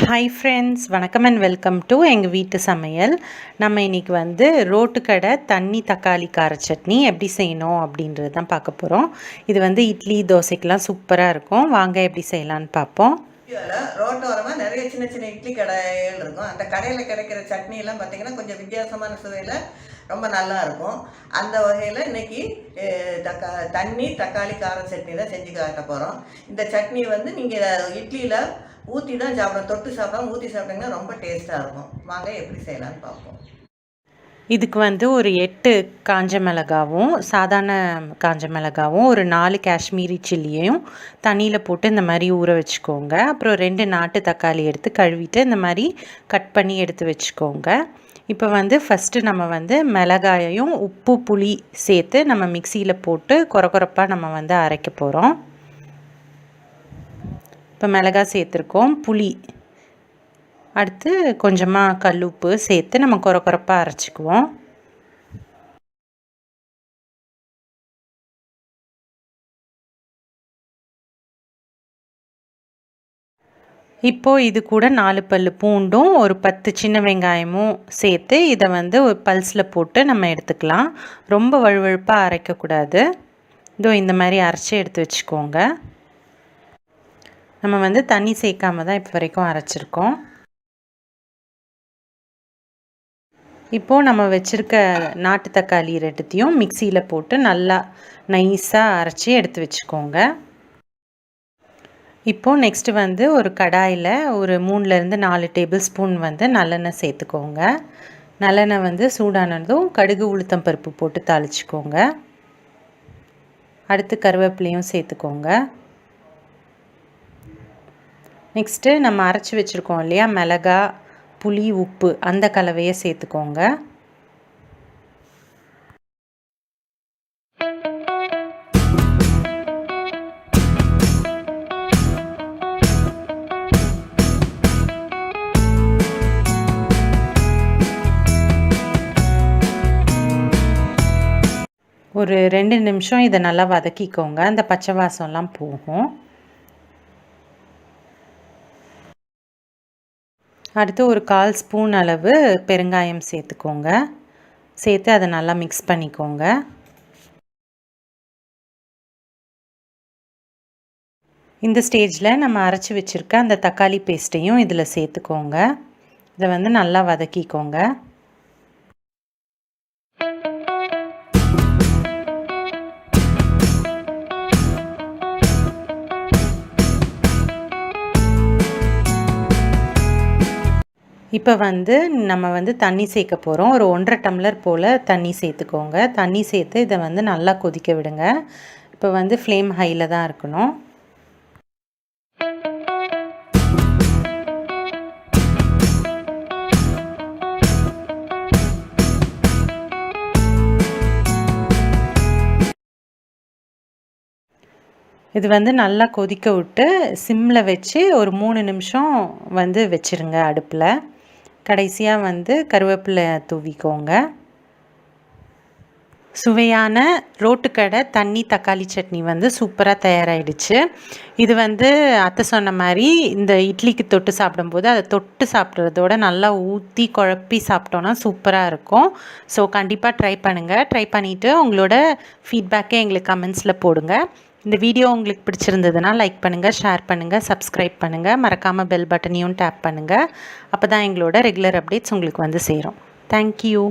Hi friends, வணக்கம் and welcome to எங்கள் வீட்டு சமையல். நம்ம இன்றைக்கி வந்து ரோட்டுக்கடை தண்ணி தக்காளி கார சட்னி எப்படி செய்யணும் அப்படின்றது தான் பார்க்க போகிறோம். இது வந்து இட்லி தோசைக்கெலாம் சூப்பராக இருக்கும். வாங்க எப்படி செய்யலான்னு பார்ப்போம். ரோட்டோரமாக நிறைய சின்ன சின்ன இட்லி கடைகள் இருக்கும். அந்த கடையில் கிடைக்கிற சட்னியெல்லாம் பார்த்திங்கன்னா கொஞ்சம் வித்தியாசமான சுவையில் ரொம்ப நல்லா இருக்கும். அந்த வகையில் இன்றைக்கி தக்காளி கார சட்னி தான் செஞ்சு காட்ட போகிறோம். இந்த சட்னி வந்து நீங்கள் இட்லியில் ஊற்றி தான் சாப்பிடணும், தொட்டு சாப்பிடாம ஊற்றி சாப்பிட்டிங்கன்னா ரொம்ப டேஸ்ட்டாக இருக்கும். வாங்க எப்படி செய்யலான்னு பார்ப்போம். இதுக்கு வந்து ஒரு 8 காஞ்ச மிளகாவும் சாதாரண காஞ்ச மிளகாவும் ஒரு 4 காஷ்மீரி சில்லியையும் தண்ணியில் போட்டு இந்த மாதிரி ஊற வச்சுக்கோங்க. அப்புறம் 2 நாட்டு தக்காளி எடுத்து கழுவிட்டு இந்த மாதிரி கட் பண்ணி எடுத்து வச்சுக்கோங்க. இப்போ வந்து ஃபஸ்ட்டு நம்ம வந்து மிளகாயையும் உப்பு புளி சேர்த்து நம்ம மிக்சியில் போட்டு கொரப்பாக நம்ம வந்து அரைக்க போகிறோம். இப்போ மிளகாய் சேர்த்துருக்கோம், புளி, அடுத்து கொஞ்சமாக கல்லுப்பு சேர்த்து நம்ம கொரப்பாக அரைச்சிக்குவோம். இப்போது இது கூட 4 பல் பூண்டும் ஒரு 10 சின்ன வெங்காயமும் சேர்த்து இதை வந்து ஒரு பல்ஸில் போட்டு நம்ம எடுத்துக்கலாம். ரொம்ப வழுவழுப்பாக அரைக்கக்கூடாது. இதோ இந்த மாதிரி அரைச்சி எடுத்து வச்சுக்கோங்க. நம்ம வந்து தண்ணி சேர்க்காம தான் இப்போ வரைக்கும் அரைச்சிருக்கோம். இப்போது நம்ம வச்சுருக்க நாட்டு தக்காளி ரெண்டுத்தையும் மிக்சியில் போட்டு நல்லா நைஸாக அரைச்சி எடுத்து வச்சுக்கோங்க. இப்போது நெக்ஸ்ட்டு வந்து ஒரு கடாயில் ஒரு 3லேருந்து 4 டேபிள் ஸ்பூன் வந்து நல்லெண்ணெய் சேர்த்துக்கோங்க. நல்லெண்ணெய் வந்து சூடானதும் கடுகு உளுத்தம் பருப்பு போட்டு தாளிச்சிக்கோங்க. அடுத்து கருவேப்பிலையும் சேர்த்துக்கோங்க. நெக்ஸ்ட்டு நம்ம அரைச்சி வச்சுருக்கோம் இல்லையா, மிளகாய், புளி, உப்பு, அந்த கலவையை சேர்த்துக்கோங்க. ஒரு 2 நிமிஷம் இதை நல்லா வதக்கிக்கோங்க. அந்த பச்சை வாசம்லாம் போகும். அடுத்து ஒரு 1/4 ஸ்பூன் அளவு பெருங்காயம் சேர்த்துக்கோங்க. சேர்த்து அதை நல்லா மிக்ஸ் பண்ணிக்கோங்க. இந்த ஸ்டேஜில் நம்ம அரைச்சி வச்சுருக்க அந்த தக்காளி பேஸ்ட்டையும் இதில் சேர்த்துக்கோங்க. இதை வந்து நல்லா வதக்கிக்கோங்க. இப்போ வந்து நம்ம வந்து தண்ணி சேர்க்க போகிறோம். ஒரு 1.5 டம்ளர் போல் தண்ணி சேர்த்துக்கோங்க. தண்ணி சேர்த்து இதை வந்து நல்லா கொதிக்க விடுங்க. இப்போ வந்து ஃப்ளேம் ஹையில் தான் இருக்கணும். இது வந்து நல்லா கொதிக்க விட்டு சிம்மில் வச்சு ஒரு 3 நிமிஷம் வந்து வச்சுருங்க அடுப்பில். கடைசியாக வந்து கருவேப்பிலை தூவிக்கோங்க. சுவையான ரோட்டுக்கடை தண்ணி தக்காளி சட்னி வந்து சூப்பராக தயாராகிடுச்சு. இது வந்து அத்தை சொன்ன மாதிரி இந்த இட்லிக்கு தொட்டு சாப்பிடும்போது அதை தொட்டு சாப்பிட்றதோட நல்லா ஊற்றி குழப்பி சாப்பிட்டோன்னா சூப்பராக இருக்கும். ஸோ கண்டிப்பாக ட்ரை பண்ணுங்கள். ட்ரை பண்ணிவிட்டு உங்களோட ஃபீட்பேக்கை எங்களுக்கு கமெண்ட்ஸில் போடுங்க. இந்த வீடியோ உங்களுக்கு பிடிச்சிருந்ததுன்னா லைக் பண்ணுங்கள், ஷேர் பண்ணுங்கள், சப்ஸ்கிரைப் பண்ணுங்கள். மறக்காமல் பெல் பட்டனையும் டேப் பண்ணுங்கள். அப்போ தான் எங்களோட ரெகுலர் அப்டேட்ஸ் உங்களுக்கு வந்து சேரும். தேங்க்யூ.